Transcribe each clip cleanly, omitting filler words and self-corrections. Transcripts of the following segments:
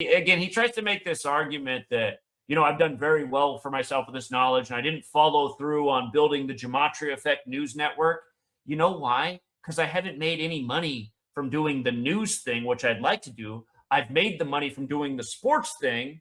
Again, he tries to make this argument that, I've done very well for myself with this knowledge, and I didn't follow through on building the Gematria Effect news network. You know why? Because I haven't made any money from doing the news thing, which I'd like to do. I've made the money from doing the sports thing,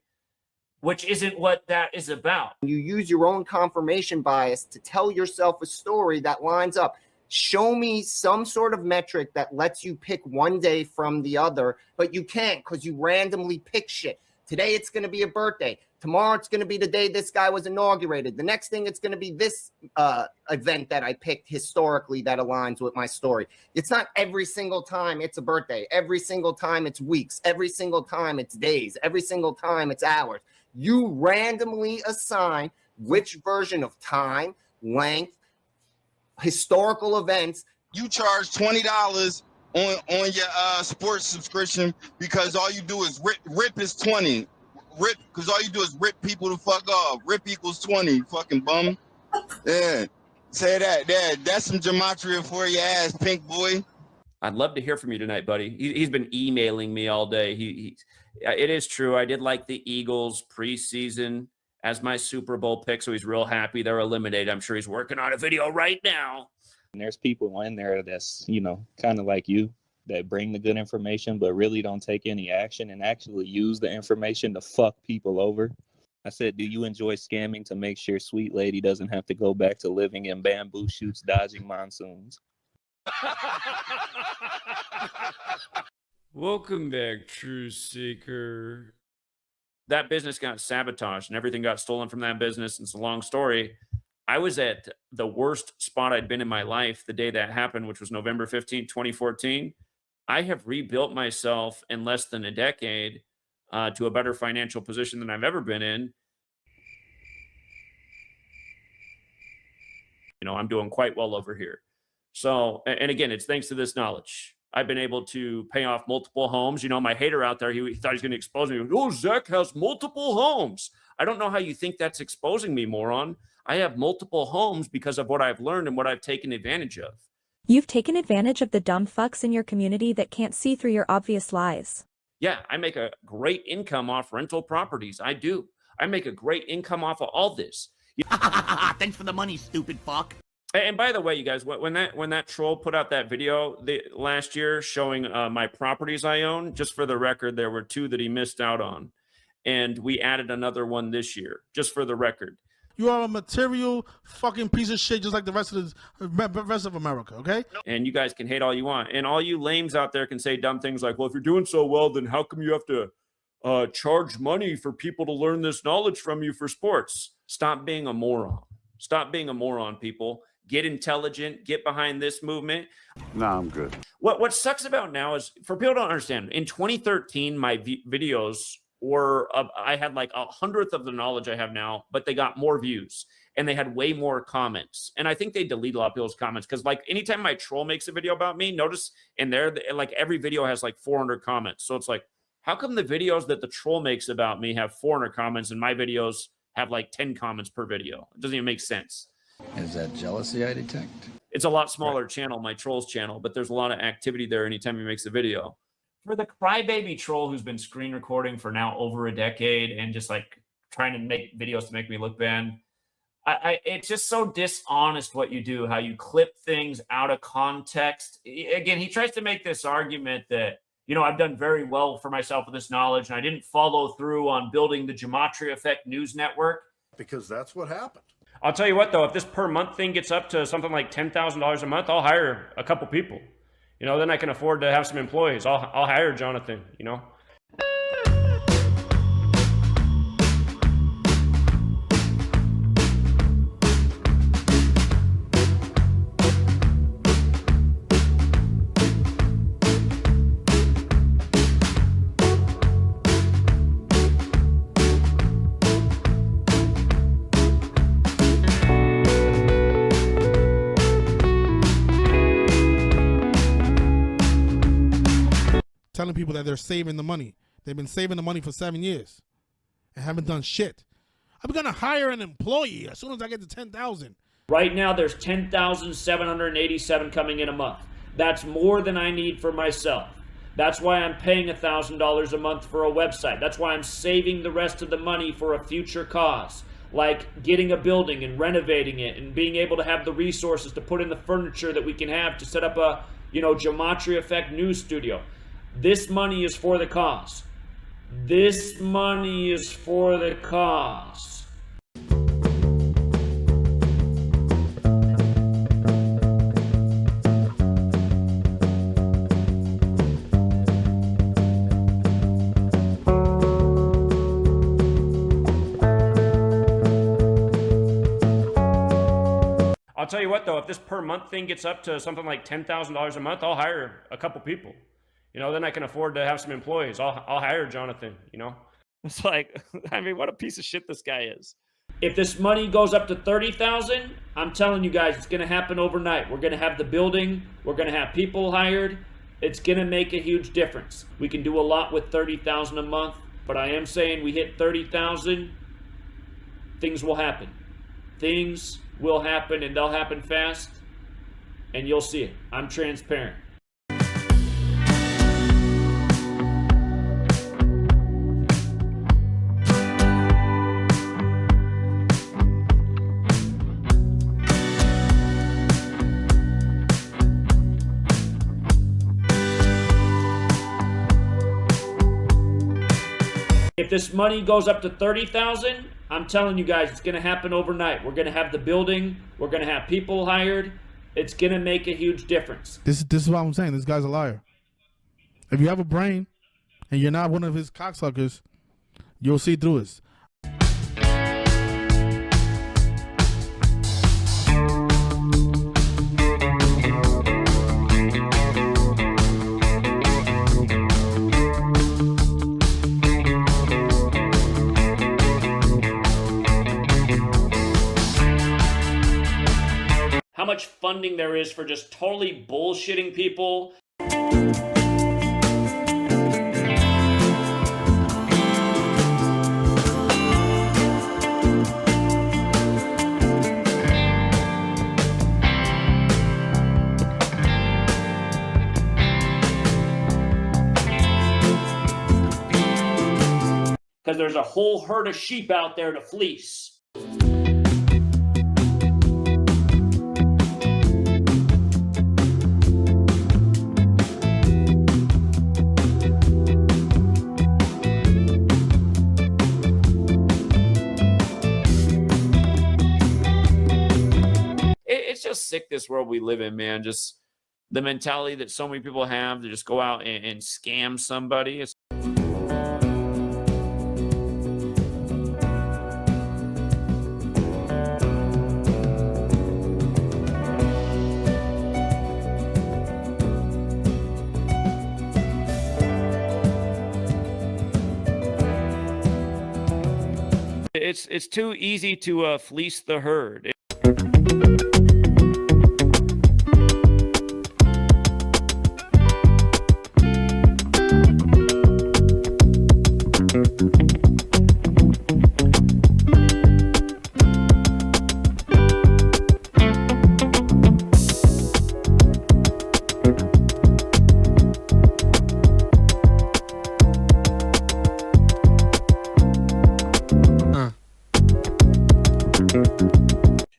which isn't what that is about. You use your own confirmation bias to tell yourself a story that lines up. Show me some sort of metric that lets you pick one day from the other, but you can't because you randomly pick shit. Today it's going to be a birthday. Tomorrow it's going to be the day this guy was inaugurated. The next thing it's going to be this event that I picked historically that aligns with my story. It's not every single time it's a birthday. Every single time it's weeks. Every single time it's days. Every single time it's hours. You randomly assign which version of time, length, historical events. You charge $20 on your sports subscription because all you do is rip is 20. Rip, because all you do is rip people the fuck off. Rip equals 20, fucking bum. Yeah, say that. Yeah, that's some gematria for your ass, pink boy. I'd love to hear from you tonight, buddy. He's been emailing me all day. It is true. I did like the Eagles preseason as my Super Bowl pick, so he's real happy they're eliminated. I'm sure he's working on a video right now. And there's people in there that's, kind of like you, that bring the good information, but really don't take any action and actually use the information to fuck people over. I said, do you enjoy scamming to make sure Sweet Lady doesn't have to go back to living in bamboo shoots, dodging monsoons? Welcome back, Truth Seeker. That business got sabotaged and everything got stolen from that business. It's a long story. I was at the worst spot I'd been in my life the day that happened, which was November 15, 2014. I have rebuilt myself in less than a decade to a better financial position than I've ever been in. I'm doing quite well over here. So, and again, it's thanks to this knowledge. I've been able to pay off multiple homes. My hater out there, he thought he was going to expose me. Oh, Zach has multiple homes. I don't know how you think that's exposing me, moron. I have multiple homes because of what I've learned and what I've taken advantage of. You've taken advantage of the dumb fucks in your community that can't see through your obvious lies. Yeah, I make a great income off rental properties. I do. I make a great income off of all this. Thanks for the money, stupid fuck. And by the way, you guys, when that troll put out that video last year showing my properties I own, just for the record, there were 2 that he missed out on. And we added another one this year, just for the record. You are a material fucking piece of shit, just like the rest of America, okay? And you guys can hate all you want. And all you lames out there can say dumb things like, well, if you're doing so well, then how come you have to charge money for people to learn this knowledge from you for sports? Stop being a moron. Stop being a moron, people. Get intelligent. Get behind this movement. No, I'm good. What sucks about now is, for people to understand, in 2013, my videos were I had like 100th of the knowledge I have now, but they got more views and they had way more comments. And I think they delete a lot of people's comments because, like, anytime my troll makes a video about me, notice in there, like, every video has like 400 comments. So it's like, how come the videos that the troll makes about me have 400 comments and my videos have like 10 comments per video? It doesn't even make sense. Is that jealousy I detect? It's a lot smaller channel, my troll's channel, but there's a lot of activity there anytime he makes a video. For the crybaby troll who's been screen recording for now over a decade and just like trying to make videos to make me look bad, it's just so dishonest what you do, how you clip things out of context. Again, he tries to make this argument that, I've done very well for myself with this knowledge and I didn't follow through on building the Gematria Effect news network. Because that's what happened. I'll tell you what, though, if this per month thing gets up to something like $10,000 a month, I'll hire a couple people. Then I can afford to have some employees. I'll hire Jonathan, Telling people that they're saving the money. They've been saving the money for 7 years and haven't done shit. I'm going to hire an employee as soon as I get to 10,000. Right now, there's 10,787 coming in a month. That's more than I need for myself. That's why I'm paying $1,000 a month for a website. That's why I'm saving the rest of the money for a future cause, like getting a building and renovating it and being able to have the resources to put in the furniture that we can have to set up a, Gematria Effect news studio. This money is for the cause. This money is for the cause. I'll tell you what, though, if this per month thing gets up to something like $10,000 a month, I'll hire a couple people. Then I can afford to have some employees. I'll hire Jonathan, It's like, what a piece of shit this guy is. If this money goes up to $30,000, I'm telling you guys, it's going to happen overnight. We're going to have the building. We're going to have people hired. It's going to make a huge difference. We can do a lot with $30,000 a month, but I am saying we hit $30,000, things will happen. Things will happen, and they'll happen fast, and you'll see it. I'm transparent. If this money goes up to $30,000, I'm telling you guys, it's going to happen overnight. We're going to have the building. We're going to have people hired. It's going to make a huge difference. This is what I'm saying. This guy's a liar. If you have a brain and you're not one of his cocksuckers, you'll see through it. How much funding there is for just totally bullshitting people. Because there's a whole herd of sheep out there to fleece. It's just sick, this world we live in, man. Just the mentality that so many people have to just go out and scam somebody. It's too easy to fleece the herd.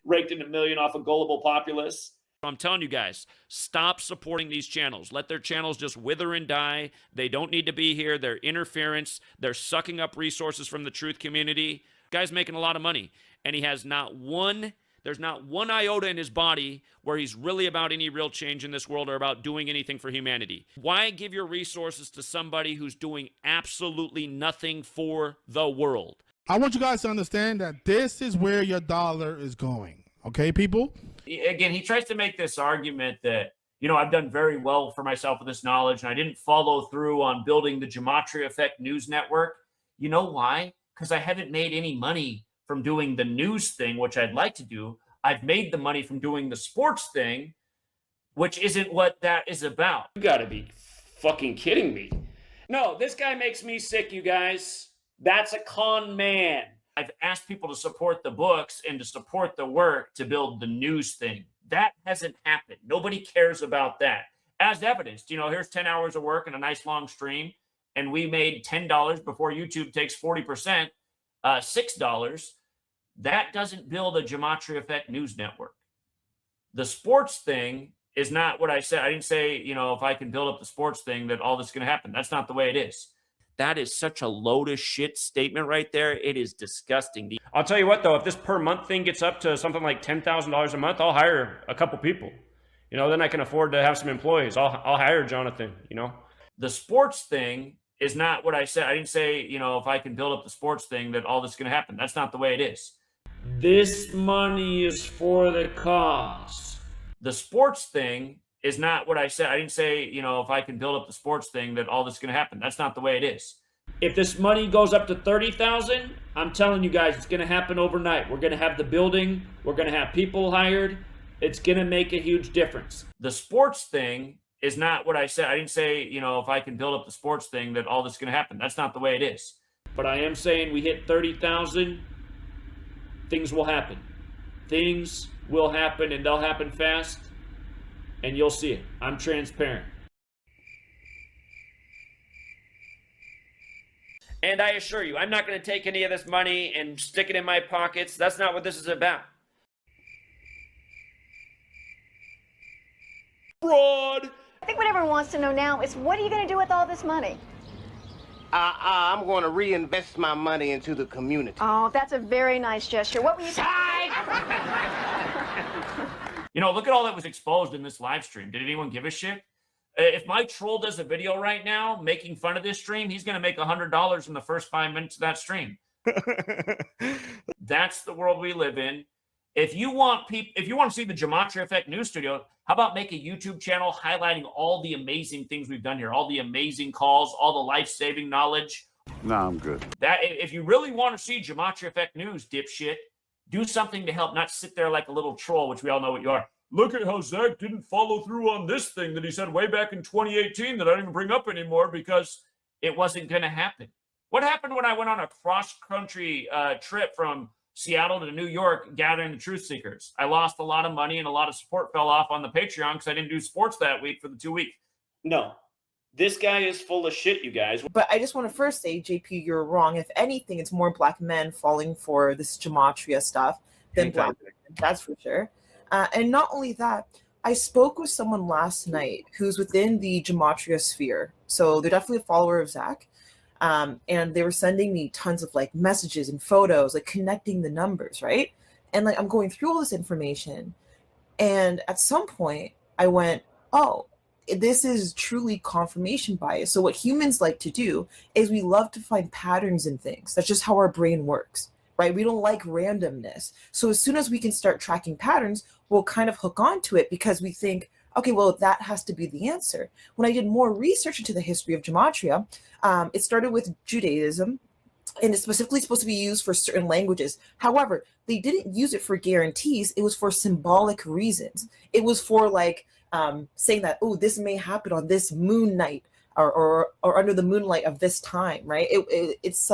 Raked in $1 million off a gullible populace. I'm telling you guys, stop supporting these channels. Let their channels just wither and die. They don't need to be here. They're interference. They're sucking up resources from the truth community. Guy's making a lot of money, and he has there's not one iota in his body where he's really about any real change in this world or about doing anything for humanity. Why give your resources to somebody who's doing absolutely nothing for the world? I want you guys to understand that this is where your dollar is going. Okay, people? Again, he tries to make this argument that, I've done very well for myself with this knowledge, and I didn't follow through on building the Gematria Effect news network. You know why? Because I haven't made any money from doing the news thing, which I'd like to do. I've made the money from doing the sports thing, which isn't what that is about. You gotta be fucking kidding me. No, this guy makes me sick, you guys. That's a con man. I've asked people to support the books and to support the work to build the news thing. That hasn't happened. Nobody cares about that. as evidenced. Here's 10 hours of work and a nice long stream, and we made $10 before YouTube takes 40%, $6. That doesn't build a Gematria Effect news network. The sports thing is not what I said. I didn't say, if I can build up the sports thing, that all this is going to happen. That's not the way it is. That is such a load of shit statement right there. It is disgusting. I'll tell you what, though, if this per month thing gets up to something like $10,000 a month, I'll hire a couple people. Then I can afford to have some employees. I'll hire Jonathan, The sports thing is not what I said. I didn't say, if I can build up the sports thing, that all this is going to happen. That's not the way it is. This money is for the cause. The sports thing is not what I said. I didn't say, if I can build up the sports thing, that all this is going to happen. That's not the way it is. If this money goes up to 30,000, I'm telling you guys, it's going to happen overnight. We're going to have the building. We're going to have people hired. It's going to make a huge difference. The sports thing is not what I said. I didn't say, if I can build up the sports thing, that all this is going to happen. That's not the way it is. But I am saying we hit 30,000, things will happen. Things will happen, and they'll happen fast, and you'll see it. I'm transparent. And I assure you, I'm not going to take any of this money and stick it in my pockets. That's not what this is about. Fraud! I think what everyone wants to know now is, what are you going to do with all this money? I'm going to reinvest my money into the community. Oh, that's a very nice gesture. What were you... Look at all that was exposed in this live stream. Did anyone give a shit? If my troll does a video right now making fun of this stream, he's going to make $100 in the first 5 minutes of that stream. That's the world we live in. If you want to see the Gematria Effect News Studio, how about make a YouTube channel highlighting all the amazing things we've done here, all the amazing calls, all the life-saving knowledge? No, I'm good. If you really want to see Gematria Effect News, dipshit, do something to help, not sit there like a little troll, which we all know what you are. Look at how Zach didn't follow through on this thing that he said way back in 2018 that I didn't even bring up anymore because it wasn't going to happen. What happened when I went on a cross-country trip from Seattle to New York gathering the truth seekers? I lost a lot of money and a lot of support fell off on the Patreon because I didn't do sports that week for the 2 week. No. This guy is full of shit, you guys. But I just want to first say, JP, you're wrong. If anything, it's more black men falling for this Gematria stuff than black women. That's for sure. And not only that, I spoke with someone last night who's within the Gematria sphere. So they're definitely a follower of Zach. And they were sending me tons of messages and photos, connecting the numbers, right? And I'm going through all this information. And at some point I went, oh, this is truly confirmation bias. So what humans like to do is we love to find patterns in things. That's just how our brain works, right? We don't like randomness. So as soon as we can start tracking patterns, we'll kind of hook onto it because we think, okay, well, that has to be the answer. When I did more research into the history of Gematria, it started with Judaism, and it's specifically supposed to be used for certain languages. However, they didn't use it for guarantees. It was for symbolic reasons. It was for saying that, oh, this may happen on this moon night or under the moonlight of this time, right? It's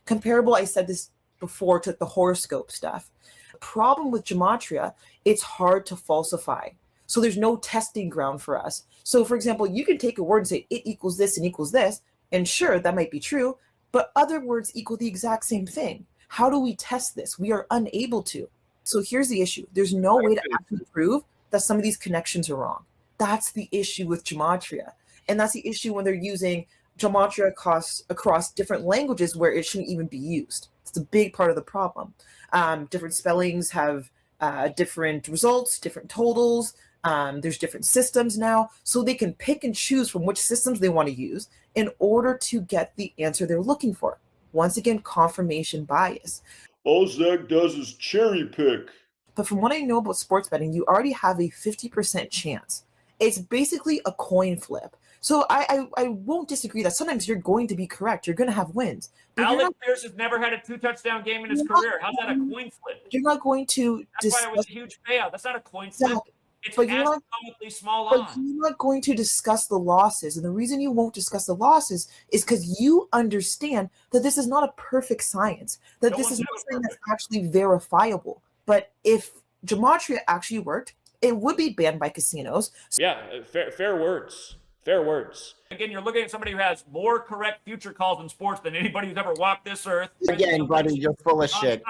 comparable, I said this before, to the horoscope stuff. The problem with Gematria, it's hard to falsify. So there's no testing ground for us. So for example, you can take a word and say it equals this and equals this, and sure, that might be true, but other words equal the exact same thing. How do we test this? We are unable to. So here's the issue. There's no way to actually prove that some of these connections are wrong. That's the issue with Gematria. And that's the issue when they're using Gematria across different languages where it shouldn't even be used. It's a big part of the problem. Different spellings have different results, different totals. There's different systems now, so they can pick and choose from which systems they want to use in order to get the answer they're looking for. Once again, confirmation bias. All Zach does is cherry pick. But from what I know about sports betting, you already have a 50% chance. It's basically a coin flip. So I won't disagree that sometimes you're going to be correct. You're going to have wins. Alex Pierce has never had a 2-touchdown game in his career. How's that a coin flip? You're not going to... That's why it was a huge payout. That's not a coin flip. It's astronomically small odds. But you're not going to discuss the losses. And the reason you won't discuss the losses is because you understand that this is not a perfect science, that this is not something that's actually verifiable. But if Gematria actually worked, it would be banned by casinos. Yeah, fair words. Fair words. Again, you're looking at somebody who has more correct future calls in sports than anybody who's ever walked this earth. Again, buddy, you're full of shit.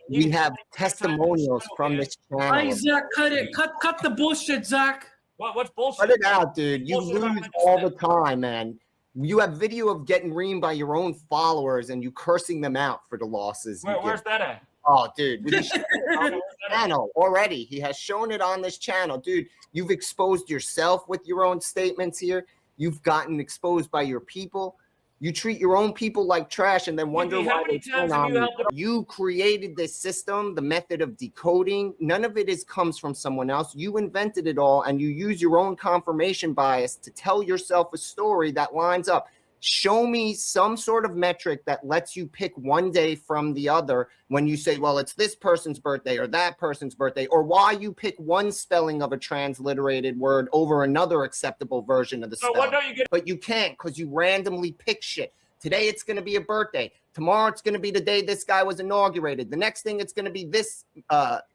We have testimonials from this channel. Hey, Zach, cut it. Cut the bullshit, Zach. What's bullshit? Cut it out, dude. You lose all the time, man. You have video of getting reamed by your own followers and you cursing them out for the losses. Where's that at? Oh, dude, we showed it on this channel already. He has shown it on this channel. Dude, you've exposed yourself with your own statements here. You've gotten exposed by your people. You treat your own people like trash and then wonder why they turn on you. You created this system, the method of decoding. None of it comes from someone else. You invented it all, and you use your own confirmation bias to tell yourself a story that lines up. Show me some sort of metric that lets you pick one day from the other when you say, well, it's this person's birthday or that person's birthday, or why you pick one spelling of a transliterated word over another acceptable version of the spelling. What don't you get? But you can't because you randomly pick shit. Today it's going to be a birthday. Tomorrow it's going to be the day this guy was inaugurated. The next thing it's going to be this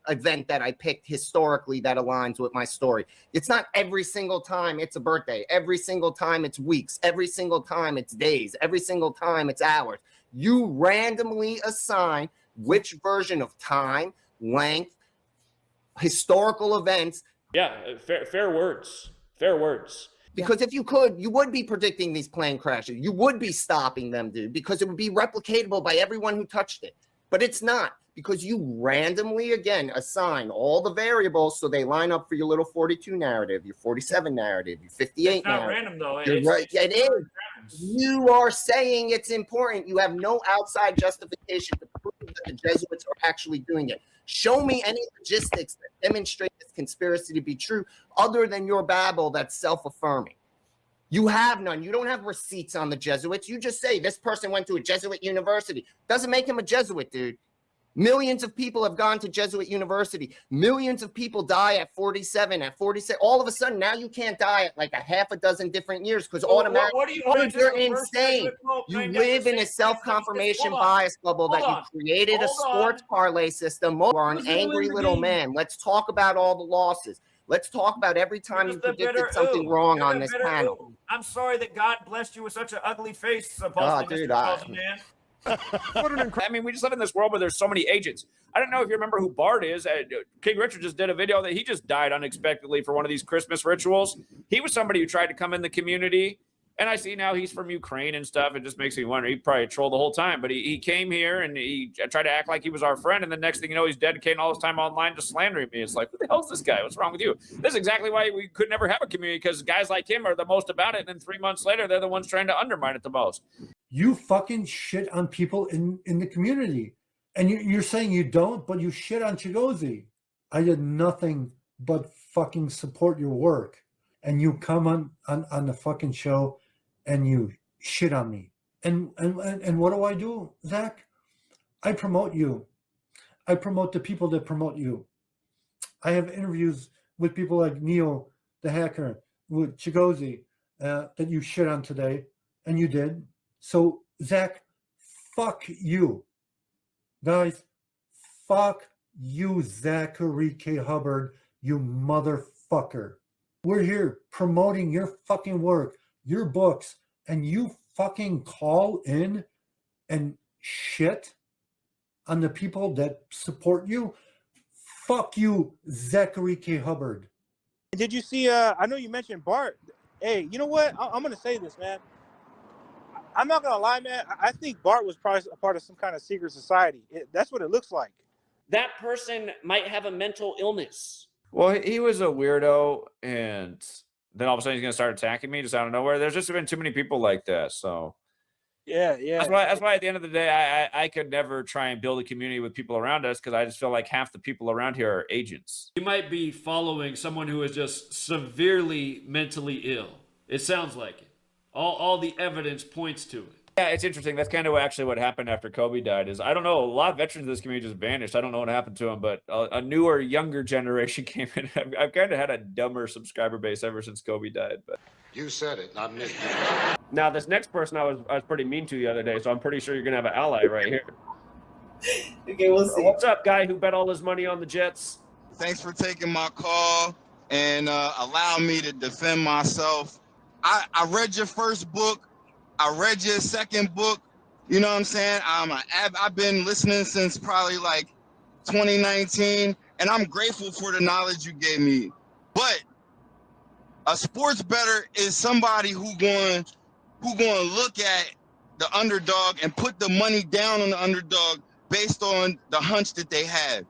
event that I picked historically that aligns with my story. It's not every single time it's a birthday. Every single time it's weeks. Every single time it's days. Every single time it's hours. You randomly assign which version of time, length, historical events. Yeah, fair words. Fair words. Because if you could, you would be predicting these plane crashes. You would be stopping them, dude, because it would be replicatable by everyone who touched it. But it's not, because you randomly, again, assign all the variables so they line up for your little 42 narrative, your 47 narrative, your 58 it's not narrative. random, though. It is. You are saying it's important. You have no outside justification to prove that the Jesuits are actually doing it. Show me any logistics that demonstrate this conspiracy to be true other than your babble that's self-affirming. You have none. You don't have receipts on the Jesuits. You just say this person went to a Jesuit university. Doesn't make him a Jesuit, dude. Millions of people have gone to Jesuit university. Millions of people die at 47, at 46. All of a sudden, now you can't die at like a half a dozen different years because automatically you're insane. You live in a self-confirmation bias bubble that you created a sports parlay system. You are an angry little man. Let's talk about all the losses. Let's talk about every time you predicted something wrong on this panel. I'm sorry that God blessed you with such an ugly face, dude, man. I mean, we just live in this world where there's so many agents. I don't know if you remember who Bart is. King Richard just did a video that he just died unexpectedly for one of these Christmas rituals. He was somebody who tried to come in the community, and I see now he's from Ukraine and stuff. It just makes me wonder. He probably trolled the whole time, but he came here and he tried to act like he was our friend, and the next thing you know, he's dedicating all his time online to slandering me. It's like, who the hell's this guy? What's wrong with you? This is exactly why we could never have a community, because guys like him are the most about it, and then 3 months later, they're the ones trying to undermine it the most. You fucking shit on people in the community. And you're saying you don't, but you shit on Chigozi. I did nothing but fucking support your work. And you come on the fucking show and you shit on me. And what do, Zach? I promote you. I promote the people that promote you. I have interviews with people like Neo, the hacker, with Chigozi, that you shit on today. And you did. So, Zach, fuck you. Guys, fuck you, Zachary K. Hubbard, you motherfucker. We're here promoting your fucking work, your books, and you fucking call in and shit on the people that support you? Fuck you, Zachary K. Hubbard. Did you see, I know you mentioned Bart. Hey, you know what? I'm going to say this, man. I'm not gonna lie, man. I think Bart was probably a part of some kind of secret society. That's what it looks like. That person might have a mental illness. Well, he was a weirdo, and then all of a sudden he's gonna start attacking me just out of nowhere. There's just been too many people like that, so yeah. That's why at the end of the day, I could never try and build a community with people around us, because I just feel like half the people around here are agents. You might be following someone who is just severely mentally ill. It sounds like it. All the evidence points to it. Yeah, it's interesting. That's kind of actually what happened after Kobe died. Is I don't know, a lot of veterans of this community just vanished. I don't know what happened to them, but a newer, younger generation came in. I've kind of had a dumber subscriber base ever since Kobe died. But You said it, not me. Now, this next person I was pretty mean to the other day, so I'm pretty sure you're gonna have an ally right here. Okay, we'll see. What's up, guy who bet all his money on the Jets? Thanks for taking my call and allowing me to defend myself. I read your first book. I read your second book. You know what I'm saying? I've been listening since probably like 2019, and I'm grateful for the knowledge you gave me. But a sports bettor is somebody who going to look at the underdog and put the money down on the underdog based on the hunch that they have.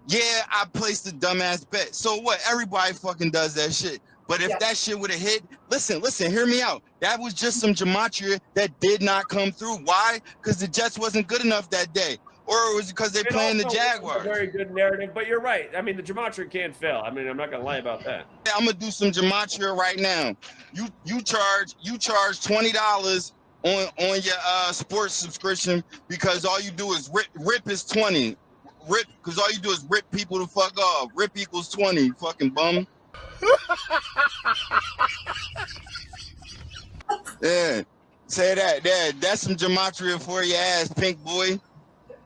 Yeah, I placed a dumbass bet. So what? Everybody fucking does that shit. But if that shit would have hit, listen, hear me out. That was just some gematria that did not come through. Why? Because the Jets wasn't good enough that day. Or it was because they're playing the Jaguars. A very good narrative, but you're right. I mean, the gematria can't fail. I mean, I'm not gonna lie about that. I'm gonna do some gematria right now. You charge $20 on your sports subscription because all you do is rip is 20. Rip, because all you do is rip people to fuck off. Rip equals 20, you fucking bum. Yeah, say that. That's some gematria for your ass, pink boy.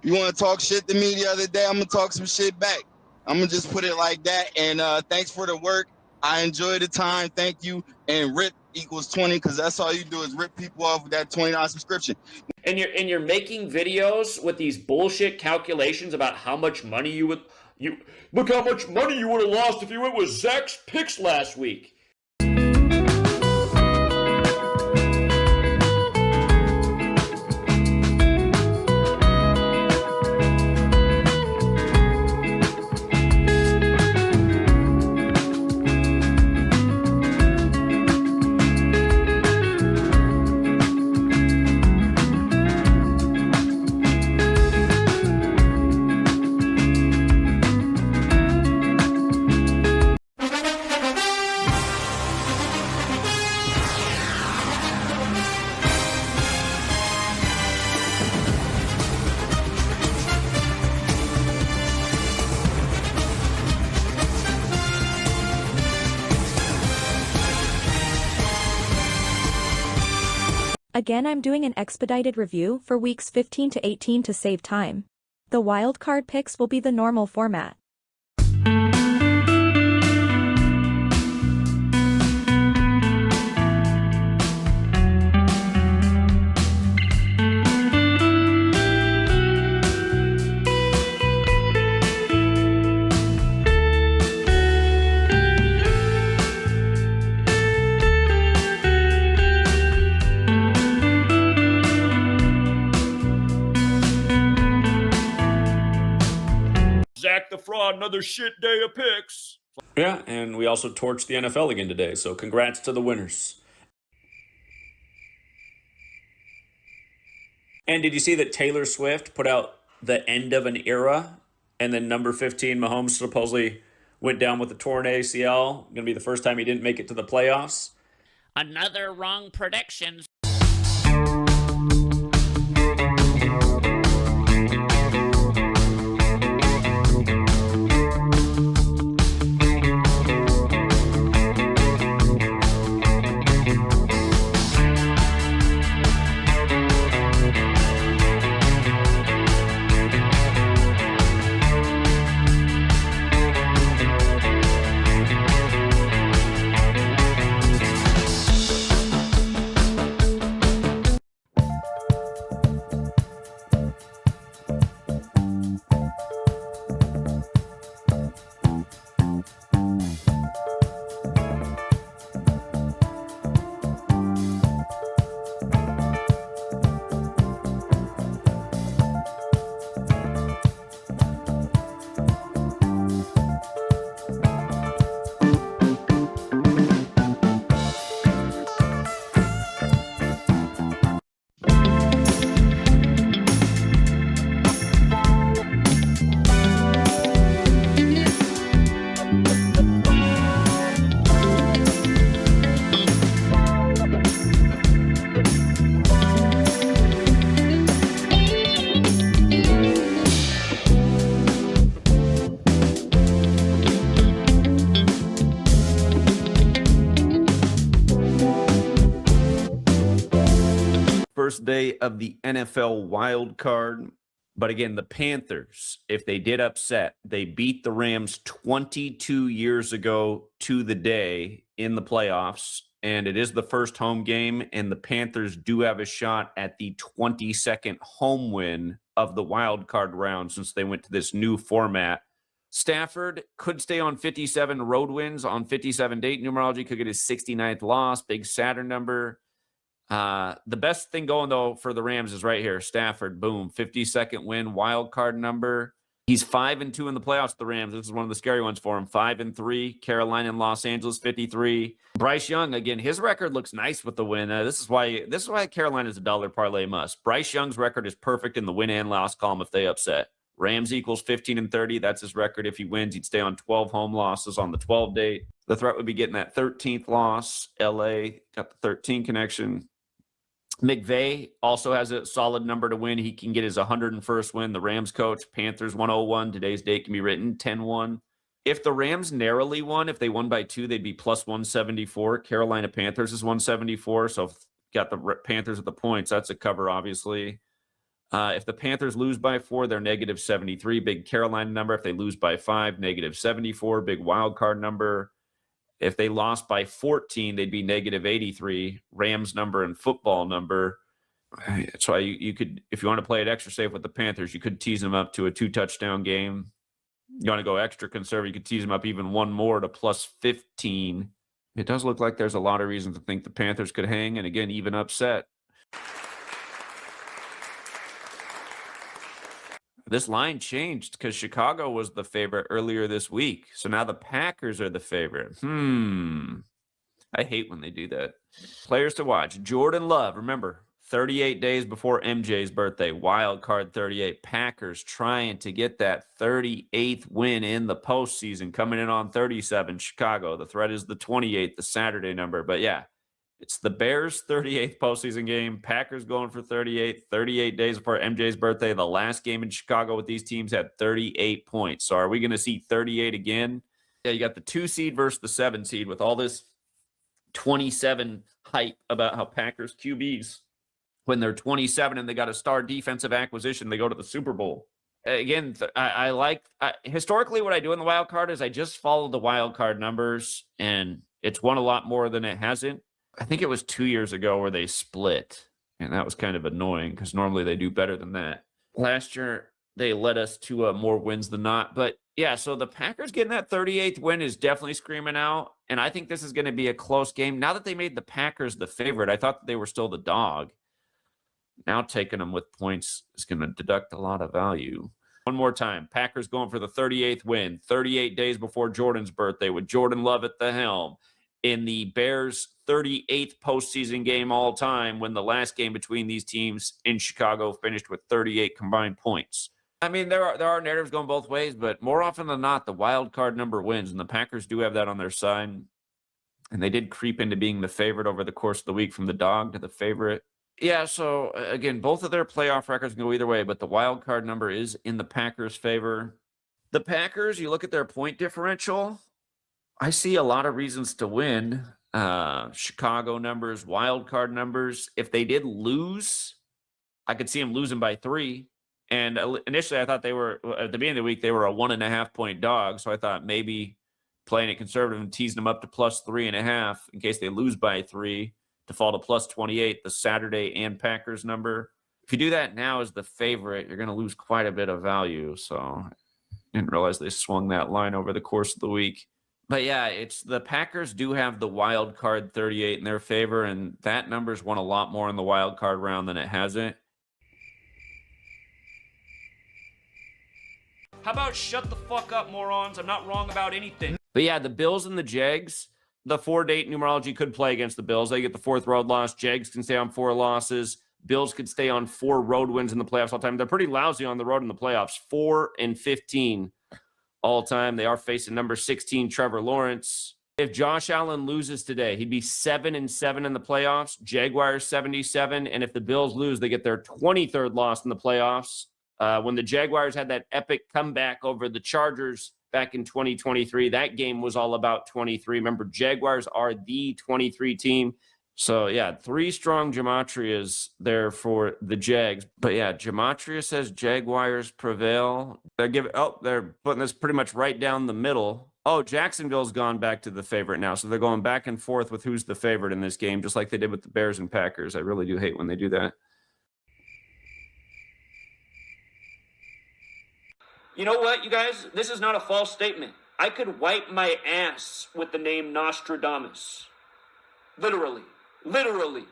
You want to talk shit to me the other day? I'm gonna talk some shit back. I'm gonna just put it like that. And thanks for the work. I enjoy the time. Thank you. And rip equals 20 because that's all you do is rip people off with that $20 subscription. And you're making videos with these bullshit calculations about how much money you look how much money you would have lost if you went with Zach's picks last week. Again, I'm doing an expedited review for weeks 15 to 18 to save time. The wildcard picks will be the normal format. Zach the Fraud, another shit day of picks. Yeah, and we also torched the NFL again today, so congrats to the winners. And did you see that Taylor Swift put out the end of an era, and then number 15, Mahomes, supposedly went down with a torn ACL? Going to be the first time he didn't make it to the playoffs. Another wrong prediction. First day of the NFL wild card. But again, the Panthers, if they did upset, they beat the Rams 22 years ago to the day in the playoffs. And it is the first home game. And the Panthers do have a shot at the 22nd home win of the wild card round since they went to this new format. Stafford could stay on 57 road wins on 57 date numerology, could get his 69th loss, big Saturn number. The best thing going, though, for the Rams is right here. Stafford, boom, 52nd win, wild card number. He's 5-2 in the playoffs, the Rams. This is one of the scary ones for him. 5-3, Carolina and Los Angeles, 53. Bryce Young, again, his record looks nice with the win. This is why Carolina is a dollar parlay must. Bryce Young's record is perfect in the win and loss column if they upset. Rams equals 15-30. That's his record. If he wins, he'd stay on 12 home losses on the 12 date. The threat would be getting that 13th loss. LA got the 13 connection. McVay also has a solid number to win. He can get his 101st win. The Rams coach, Panthers 101. Today's date can be written 10-1. If the Rams narrowly won, if they won by 2, they'd be plus 174. Carolina Panthers is 174. So if got the Panthers at the points, that's a cover, obviously. If the Panthers lose by 4, they're negative 73. Big Carolina number. If they lose by 5, negative 74. Big wild card number. If they lost by 14, they'd be negative 83. Rams number and football number. That's why you could, if you want to play it extra safe with the Panthers, you could tease them up to a 2-touchdown game. You want to go extra conservative, you could tease them up even one more to plus 15. It does look like there's a lot of reasons to think the Panthers could hang, and again, even upset. This line changed because Chicago was the favorite earlier this week. So now the Packers are the favorite. I hate when they do that. Players to watch. Jordan Love, remember, 38 days before MJ's birthday. Wild card 38. Packers trying to get that 38th win in the postseason. Coming in on 37. Chicago. The threat is the 28th, the Saturday number. But yeah, it's the Bears' 38th postseason game. Packers going for 38. 38 days before MJ's birthday. The last game in Chicago with these teams had 38 points. So are we going to see 38 again? Yeah, you got the 2 seed versus the 7 seed with all this 27 hype about how Packers QBs, when they're 27 and they got a star defensive acquisition, they go to the Super Bowl. Again, I like historically what I do in the wild card is I just follow the wild card numbers, and it's won a lot more than it hasn't. I think it was 2 years ago where they split, and that was kind of annoying because normally they do better than that. Last year, they led us to more wins than not. But yeah, so the Packers getting that 38th win is definitely screaming out, and I think this is going to be a close game. Now that they made the Packers the favorite, I thought that they were still the dog. Now taking them with points is going to deduct a lot of value. One more time, Packers going for the 38th win, 38 days before Jordan's birthday with Jordan Love at the helm. In the Bears' 38th postseason game all time, when the last game between these teams in Chicago finished with 38 combined points. I mean, there are narratives going both ways, but more often than not, the wild card number wins, and the Packers do have that on their side. And they did creep into being the favorite over the course of the week from the dog to the favorite. Yeah, so again, both of their playoff records can go either way, but the wild card number is in the Packers' favor. The Packers, you look at their point differential, I see a lot of reasons to win. Chicago numbers, wild card numbers. If they did lose, I could see them losing by 3. And initially, I thought they were, at the beginning of the week, they were a 1.5 point dog. So I thought maybe playing it conservative and teasing them up to plus 3.5 in case they lose by 3 to fall to plus 28, the Saturday and Packers number. If you do that now as the favorite, you're going to lose quite a bit of value. So I didn't realize they swung that line over the course of the week. But yeah, it's the Packers do have the wild card 38 in their favor, and that number's won a lot more in the wild card round than it hasn't. How about shut the fuck up, morons? I'm not wrong about anything. But yeah, the Bills and the Jags, the 4-date numerology could play against the Bills. They get the 4th road loss. Jags can stay on 4 losses. Bills could stay on 4 road wins in the playoffs all the time. They're pretty lousy on the road in the playoffs, 4-15 all time. They are facing number 16, Trevor Lawrence. If Josh Allen loses today, he'd be 7-7 in the playoffs. Jaguars 77. And if the Bills lose, they get their 23rd loss in the playoffs. When the Jaguars had that epic comeback over the Chargers back in 2023, that game was all about 23. Remember, Jaguars are the 23 team. So yeah, 3 strong Gematrias there for the Jags. But yeah, Gematria says Jaguars prevail. They're putting this pretty much right down the middle. Oh, Jacksonville's gone back to the favorite now. So they're going back and forth with who's the favorite in this game, just like they did with the Bears and Packers. I really do hate when they do that. You know what, you guys? This is not a false statement. I could wipe my ass with the name Nostradamus. Literally. Literally.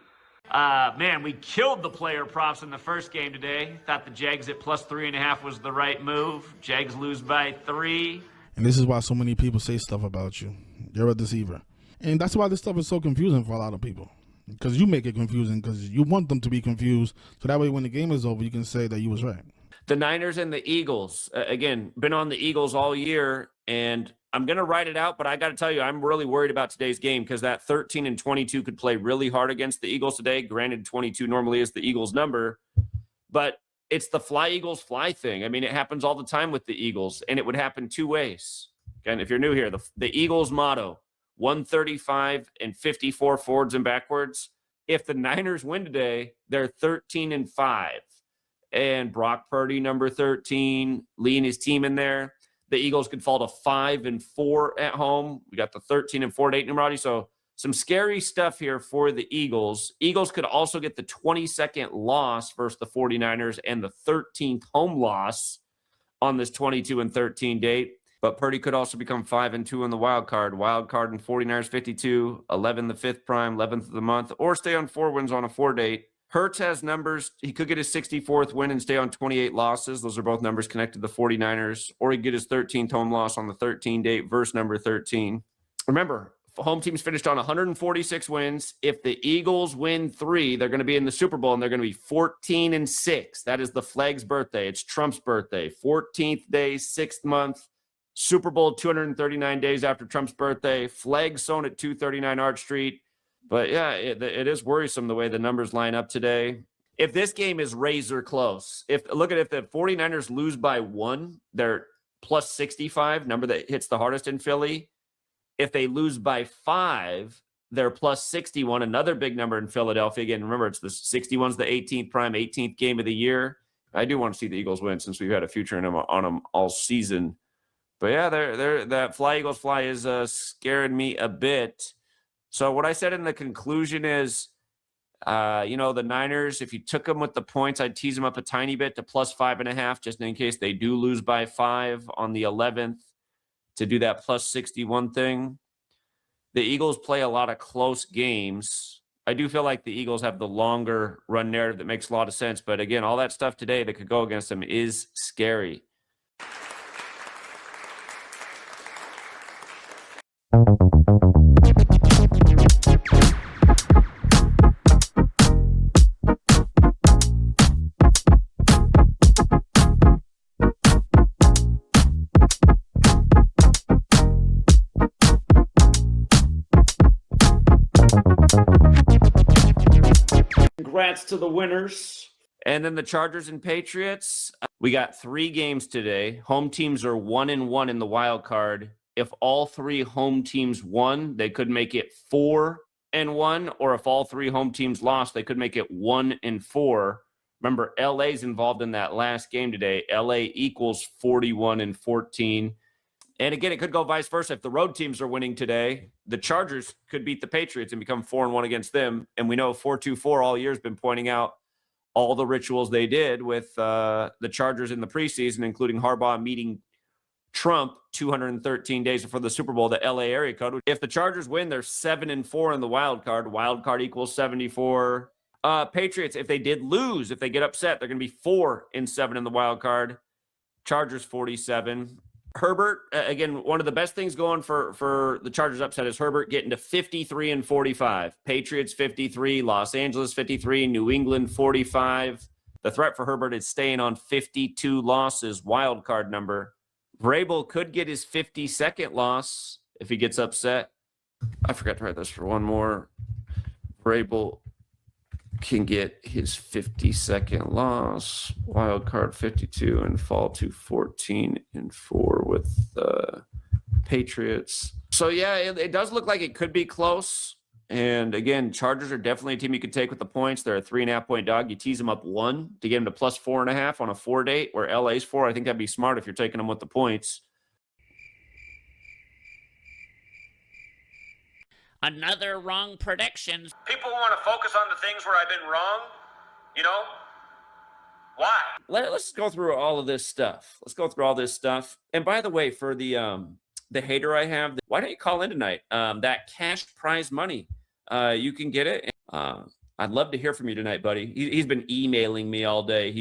Man, we killed the player props in the first game today. Thought the Jags at plus 3.5 was the right move. Jags lose by 3. And this is why so many people say stuff about you. You're a deceiver. And that's why this stuff is so confusing for a lot of people. Because you make it confusing because you want them to be confused. So that way when the game is over, you can say that you was right. The Niners and the Eagles. Again, been on the Eagles all year, and I'm going to write it out, but I got to tell you, I'm really worried about today's game because that 13-22 could play really hard against the Eagles today. Granted, 22 normally is the Eagles' number, but it's the fly Eagles fly thing. I mean, it happens all the time with the Eagles, and it would happen 2 ways. And if you're new here, the Eagles motto, 135 and 54 forwards and backwards. If the Niners win today, they're 13-5. And Brock Purdy, number 13, leading his team in there. The Eagles could fall to 5-4 at home. We got the 13-4 numerology. So some scary stuff here for the Eagles. Eagles could also get the 22nd loss versus the 49ers and the 13th home loss on this 22-13 date. But Purdy could also become 5-2 in the wild card. Wild card and 49ers 52, 11 the 5th prime, 11th of the month, or stay on 4 wins on a 4 date. Hurts has numbers. He could get his 64th win and stay on 28 losses. Those are both numbers connected to the 49ers. Or he could get his 13th home loss on the 13 date versus number 13. Remember, home teams finished on 146 wins. If the Eagles win 3, they're going to be in the Super Bowl, and they're going to be 14-6. That is the flag's birthday. It's Trump's birthday. 14th day, 6th month. Super Bowl 239 days after Trump's birthday. Flag sewn at 239 Arch Street. But yeah, it is worrisome the way the numbers line up today. If this game is razor close, if the 49ers lose by 1, they're plus 65, number that hits the hardest in Philly. If they lose by 5, they're plus 61, another big number in Philadelphia. Again, remember, it's the 61's the 18th prime, 18th game of the year. I do want to see the Eagles win since we've had a future on them all season. But yeah, that fly Eagles fly is scaring me a bit. So what I said in the conclusion is, the Niners, if you took them with the points, I'd tease them up a tiny bit to plus 5.5, just in case they do lose by 5 on the 11th to do that plus 61 thing. The Eagles play a lot of close games. I do feel like the Eagles have the longer run narrative that makes a lot of sense. But again, all that stuff today that could go against them is scary. Congrats to the winners. And then the Chargers and Patriots. We got 3 games today. Home teams are 1-1 in the wild card. If all 3 home teams won, they could make it 4-1. Or if all 3 home teams lost, they could make it 1-4. Remember, LA's involved in that last game today. LA equals 41-14. And again, it could go vice versa. If the road teams are winning today, the Chargers could beat the Patriots and become 4-1 against them. And we know 4-2-4 all year has been pointing out all the rituals they did with the Chargers in the preseason, including Harbaugh meeting Trump 213 days before the Super Bowl, the LA area code. If the Chargers win, they're 7-4 in the wild card. Wild card equals 74. Patriots, if they did lose, if they get upset, they're going to be 4-7 in the wild card. Chargers 47. Herbert, again, one of the best things going for the Chargers upset is Herbert getting to 53-45. Patriots 53, Los Angeles 53, New England 45. The threat for Herbert is staying on 52 losses, wild card number. Vrabel could get his 52nd loss if he gets upset. I forgot to write this for one more. Vrabel can get his 52nd loss, wild card 52, and fall to 14-4 with the Patriots. So yeah, it does look like it could be close. And again, Chargers are definitely a team you could take with the points. They're a 3.5-point dog. You tease them up 1 to get them to plus 4.5 on a 4 date, where LA's 4. I think that'd be smart if you're taking them with the points. Another wrong predictions. People want to focus on the things where I've been wrong, you know? Why? Let's go through all of this stuff. Let's go through all this stuff. And by the way, for the hater I have, why don't you call in tonight? That cash prize money, you can get it. I'd love to hear from you tonight, buddy. He's been emailing me all day.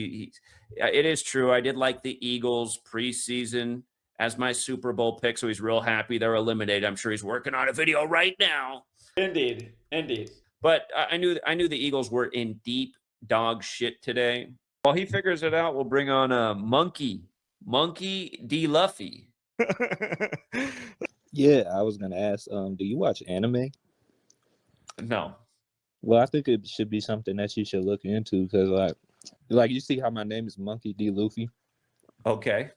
It is true. I did like the Eagles preseason as my Super Bowl pick, so he's real happy they're eliminated. I'm sure he's working on a video right now. Indeed, indeed. But I knew the Eagles were in deep dog shit today. While he figures it out, we'll bring on Monkey D. Luffy. Yeah, I was gonna ask, do you watch anime? No. Well, I think it should be something that you should look into because, like you see how my name is Monkey D. Luffy. Okay.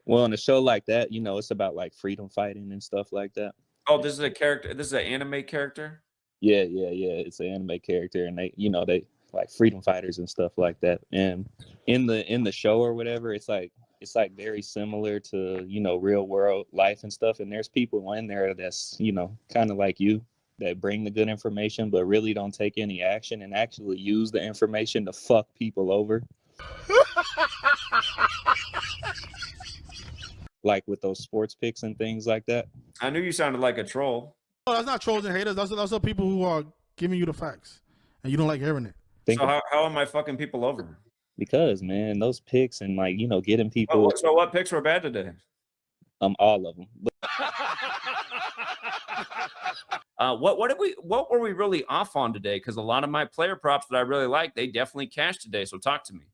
Well, in a show like that, you know, it's about like freedom fighting and stuff like that. Oh, this is a character. This is an anime character. Yeah. It's an anime character, and they like freedom fighters and stuff like that. And in the show or whatever, it's like very similar to, you know, real world life and stuff. And there's people in there that's, you know, kind of like you, that bring the good information, but really don't take any action and actually use the information to fuck people over. Like with those sports picks and things like that. I knew you sounded like a troll. Oh, that's not trolls and haters. Those are people who are giving you the facts, and you don't like hearing it. So how am I fucking people over? Because, man, those picks and, like, you know, getting people. Oh, so what picks were bad today? All of them. What were we really off on today? Because a lot of my player props that I really like, they definitely cashed today. So talk to me.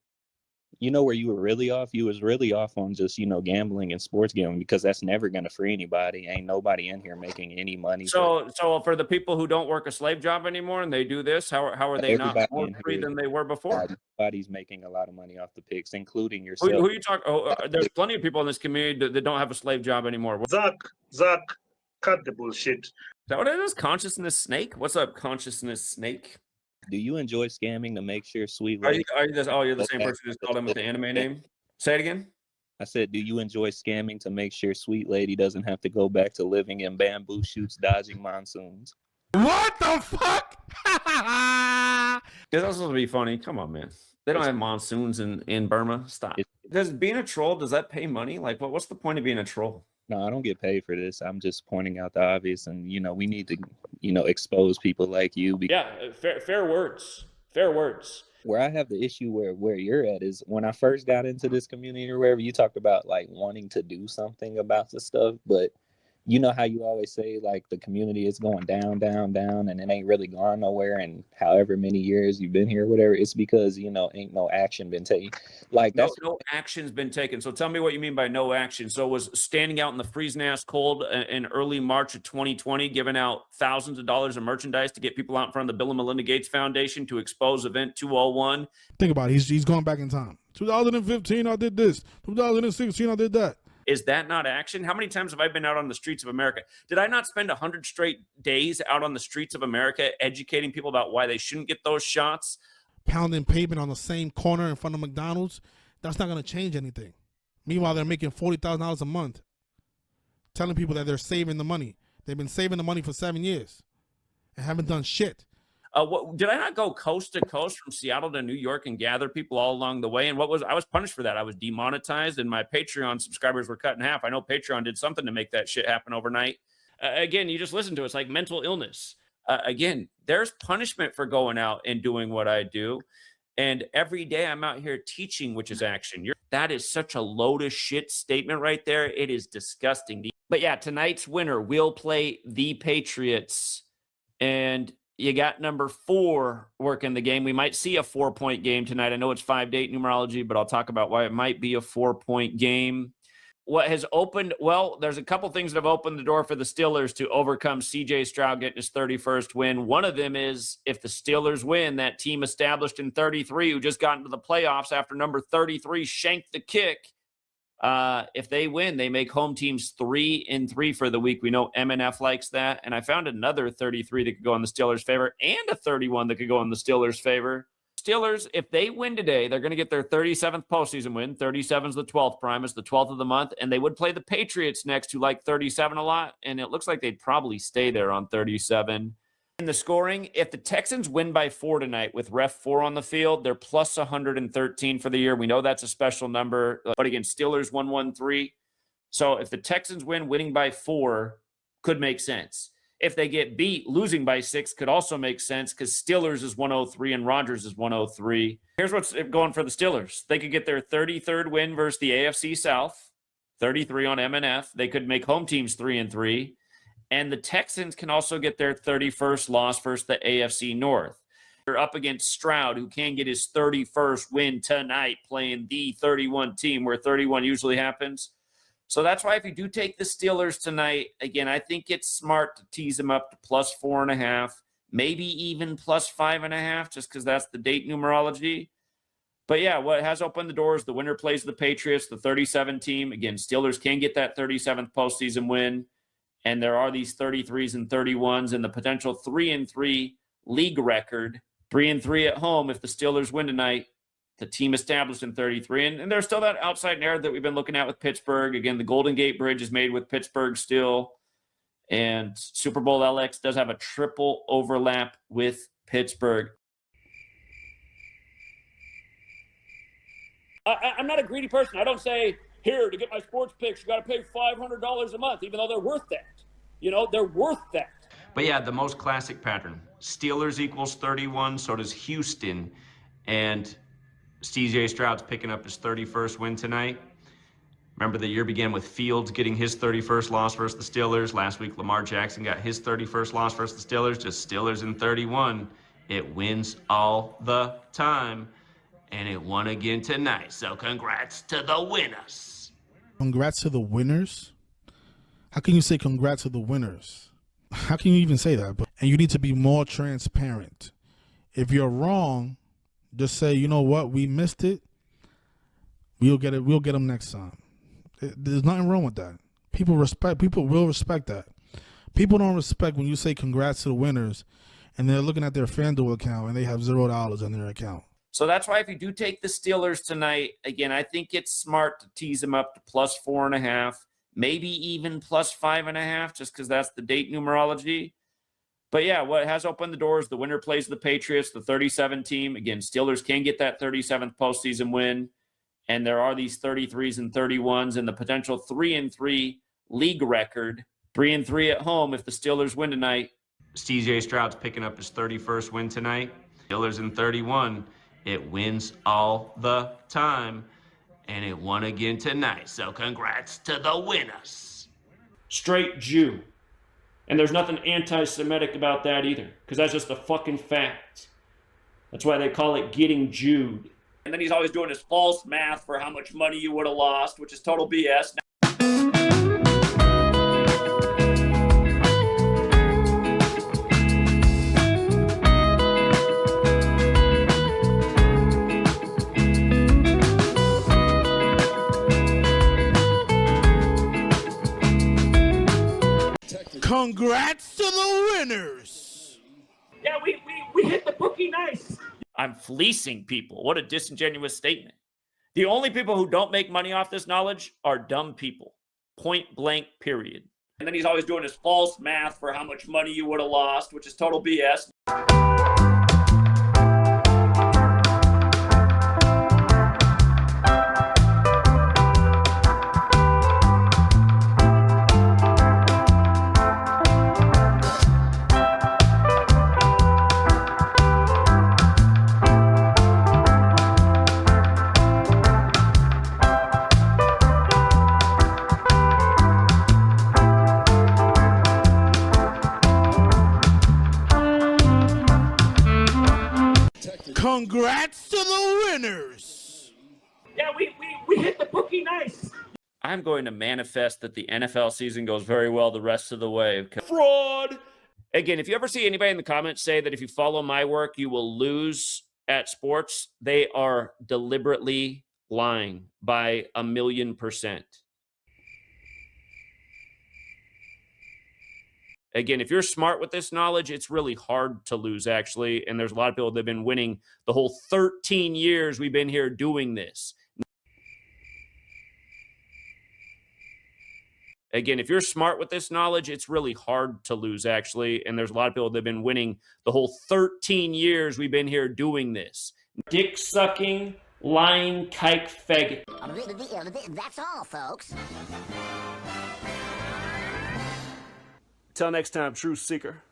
You know where you were really off? You was really off on just, you know, gambling and sports gambling, because that's never going to free anybody. Ain't nobody in here making any money. So for the people who don't work a slave job anymore and they do this, how are they not more free than they were before? Everybody's making a lot of money off the picks, including yourself. Who you talk? Oh, there's plenty of people in this community that don't have a slave job anymore. Zach, cut the bullshit. Is that what it is? Consciousness Snake? What's up, Consciousness Snake? Do you enjoy scamming to make sure sweet Are lady? you're the same person who just called him with the anime name? Say it again. I said, do you enjoy scamming to make sure sweet lady doesn't have to go back to living in bamboo shoots, dodging monsoons? What the fuck? This is supposed to be funny. Come on, man. They don't have monsoons in Burma. Stop. Being a troll, does that pay money? Like, what's the point of being a troll? No, I don't get paid for this. I'm just pointing out the obvious, and, you know, we need to, you know, expose people like you. Yeah, fair words. Fair words. Where I have the issue where you're at is when I first got into this community or wherever, you talked about like wanting to do something about the stuff, but you know how you always say like the community is going down, and it ain't really gone nowhere. And however many years you've been here, whatever, it's because, you know, ain't no action been taken. Like no action's been taken. So tell me what you mean by no action. So was standing out in the freezing ass cold in early March of 2020, giving out thousands of dollars of merchandise to get people out in front of the Bill and Melinda Gates Foundation to expose Event 201. Think about it. He's going back in time. 2015, I did this. 2016, I did that. Is that not action? How many times have I been out on the streets of America? Did I not spend 100 straight days out on the streets of America educating people about why they shouldn't get those shots? Pounding pavement on the same corner in front of McDonald's, that's not going to change anything. Meanwhile, they're making $40,000 a month, telling people that they're saving the money. They've been saving the money for 7 years and haven't done shit. Did I not go coast to coast from Seattle to New York and gather people all along the way? And I was punished for that. I was demonetized and my Patreon subscribers were cut in half. I know Patreon did something to make that shit happen overnight. Again, you just listen to it. It's like mental illness. Again, there's punishment for going out and doing what I do. And every day I'm out here teaching, which is action. That is such a load of shit statement right there. It is disgusting. But yeah, tonight's winner will play the Patriots. And you got number 4 working the game. We might see a 4-point game tonight. I know it's 5-8 numerology, but I'll talk about why it might be a 4-point game. What has opened? Well, there's a couple things that have opened the door for the Steelers to overcome C.J. Stroud getting his 31st win. One of them is if the Steelers win, that team established in 33 who just got into the playoffs after number 33 shanked the kick. If they win, they make home teams 3-3 for the week. We know MNF likes that. And I found another 33 that could go in the Steelers' favor and a 31 that could go in the Steelers' favor. Steelers, if they win today, they're going to get their 37th postseason win. 37 is the 12th prime. It's the 12th of the month. And they would play the Patriots next, who like 37 a lot. And it looks like they'd probably stay there on 37. In the scoring, if the Texans win by 4 tonight with ref 4 on the field, they're plus 113 for the year. We know that's a special number. But again, Steelers 113. So if the Texans win, winning by 4 could make sense. If they get beat, losing by 6 could also make sense because Steelers is 103 and Rodgers is 103. Here's what's going for the Steelers. They could get their 33rd win versus the AFC South, 33 on MNF. They could make home teams 3-3. And the Texans can also get their 31st loss versus the AFC North. They're up against Stroud, who can get his 31st win tonight playing the 31 team where 31 usually happens. So that's why if you do take the Steelers tonight, again, I think it's smart to tease them up to plus 4.5, maybe even plus 5.5, just because that's the date numerology. But yeah, what has opened the doors, the winner plays the Patriots, the 37 team. Again, Steelers can get that 37th postseason win. And there are these 33s and 31s and the potential 3-3 league record. 3-3 at home if the Steelers win tonight. The team established in 33. And there's still that outside narrative that we've been looking at with Pittsburgh. Again, the Golden Gate Bridge is made with Pittsburgh still. And Super Bowl LX does have a triple overlap with Pittsburgh. I'm not a greedy person. I don't say, here, to get my sports picks, you got to pay $500 a month, even though they're worth that. You know, they're worth that. But yeah, the most classic pattern. Steelers equals 31, so does Houston. And CJ Stroud's picking up his 31st win tonight. Remember, the year began with Fields getting his 31st loss versus the Steelers. Last week, Lamar Jackson got his 31st loss versus the Steelers. Just Steelers in 31. It wins all the time. And it won again tonight. So congrats to the winners. Congrats to the winners? How can you say congrats to the winners? How can you even say that? And you need to be more transparent. If you're wrong, just say, you know what, we missed it. We'll get it. We'll get them next time. There's nothing wrong with that. People will respect that. People don't respect when you say congrats to the winners and they're looking at their FanDuel account and they have $0 on their account. So that's why if you do take the Steelers tonight, again, I think it's smart to tease them up to plus 4.5, maybe even plus 5.5, just because that's the date numerology. But yeah, what has opened the doors, the winner plays the Patriots, the 37 team. Again, Steelers can get that 37th postseason win. And there are these 33s and 31s and the potential 3-3 league record. 3-3 at home if the Steelers win tonight. CJ Stroud's picking up his 31st win tonight. Steelers in 31. It wins all the time, and it won again tonight. So congrats to the winners. Straight Jew. And there's nothing anti-Semitic about that either, because that's just a fucking fact. That's why they call it getting Jewed. And then he's always doing his false math for how much money you would have lost, which is total BS. Congrats to the winners. Yeah, we hit the bookie nice. I'm fleecing people. What a disingenuous statement. The only people who don't make money off this knowledge are dumb people. Point blank, period. And then he's always doing his false math for how much money you would have lost, which is total BS. Congrats to the winners. Yeah, we hit the bookie nice. I'm going to manifest that the NFL season goes very well the rest of the way. Fraud. Again, if you ever see anybody in the comments say that if you follow my work, you will lose at sports, they are deliberately lying by 1,000,000%. Again, if you're smart with this knowledge, it's really hard to lose, actually. And there's a lot of people that have been winning the whole 13 years we've been here doing this. Again, if you're smart with this knowledge, it's really hard to lose, actually. And there's a lot of people that have been winning the whole 13 years we've been here doing this. Dick sucking, lying, kike, faggot. That's all, folks. Till next time, Truth Seeker.